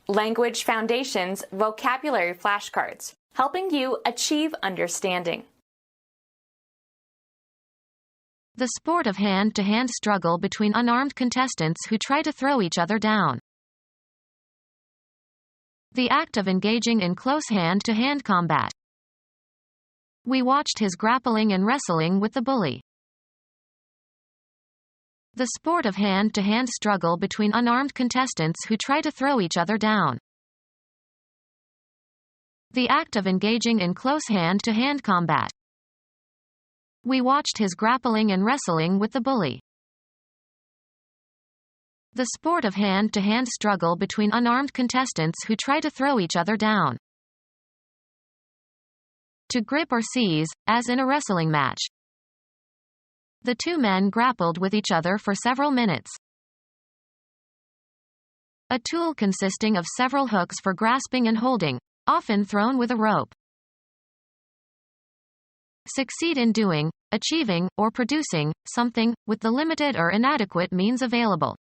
Language Foundations Vocabulary Flashcards, helping you achieve understanding. The sport of hand-to-hand struggle between unarmed contestants who try to throw each other down. The act of engaging in close hand-to-hand combat. We watched his grappling and wrestling with the bully. The sport of hand-to-hand struggle between unarmed contestants who try to throw each other down. The act of engaging in close hand-to-hand combat. We watched his grappling and wrestling with the bully. The sport of hand-to-hand struggle between unarmed contestants who try to throw each other down. To grip or seize, as in a wrestling match. The two men grappled with each other for several minutes. A tool consisting of several hooks for grasping and holding, often thrown with a rope. Succeed in doing, achieving, or producing something, with the limited or inadequate means available.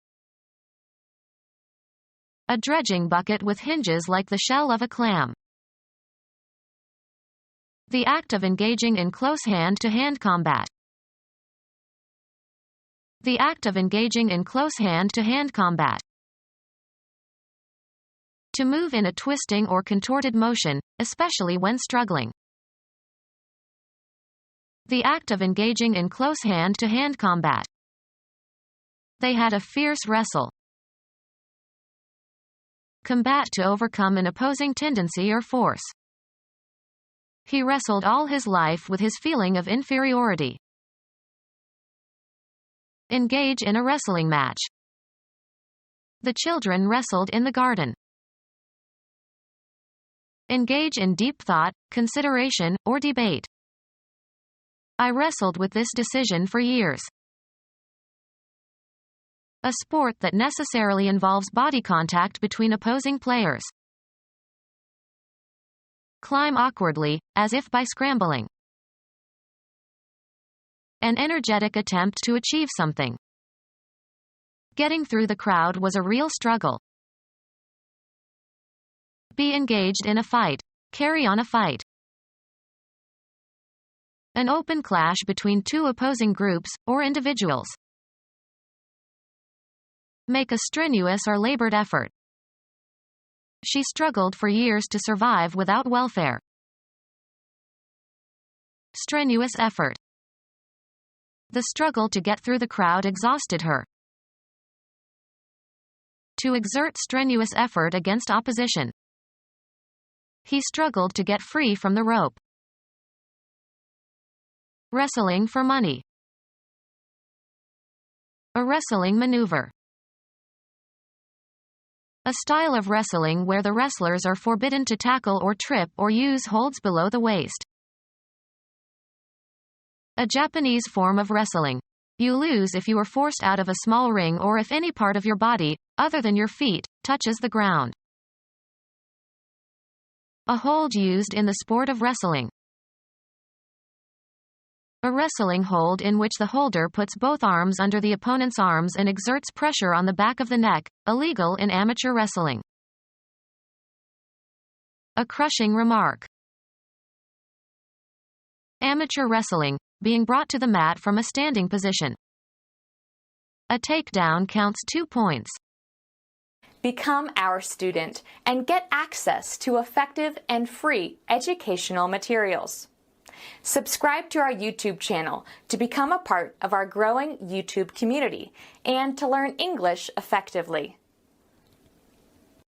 A dredging bucket with hinges like the shell of a clam. The act of engaging in close hand-to-hand combat. The act of engaging in close hand-to-hand combat. To move in a twisting or contorted motion, especially when struggling. The act of engaging in close hand-to-hand combat. They had a fierce wrestle. Combat to overcome an opposing tendency or force. He wrestled all his life with his feeling of inferiority. Engage in a wrestling match. The children wrestled in the garden. Engage in deep thought, consideration, or debate. I wrestled with this decision for years. A sport that necessarily involves body contact between opposing players. Climb awkwardly, as if by scrambling. An energetic attempt to achieve something. Getting through the crowd was a real struggle. Be engaged in a fight. Carry on a fight. An open clash between two opposing groups, or individuals. Make a strenuous or labored effort. She struggled for years to survive without welfare. Strenuous effort. The struggle to get through the crowd exhausted her. To exert strenuous effort against opposition. He struggled to get free from the rope. Wrestling for money. A wrestling maneuver. A style of wrestling where the wrestlers are forbidden to tackle or trip or use holds below the waist. A Japanese form of wrestling. You lose if you are forced out of a small ring or if any part of your body, other than your feet, touches the ground. A hold used in the sport of wrestling. A wrestling hold in which the holder puts both arms under the opponent's arms and exerts pressure on the back of the neck, illegal in amateur wrestling. A crushing remark. Amateur wrestling, being brought to the mat from a standing position. A takedown counts 2 points. Become our student and get access to effective and free educational materials. Subscribe to our YouTube channel to become a part of our growing YouTube community and to learn English effectively.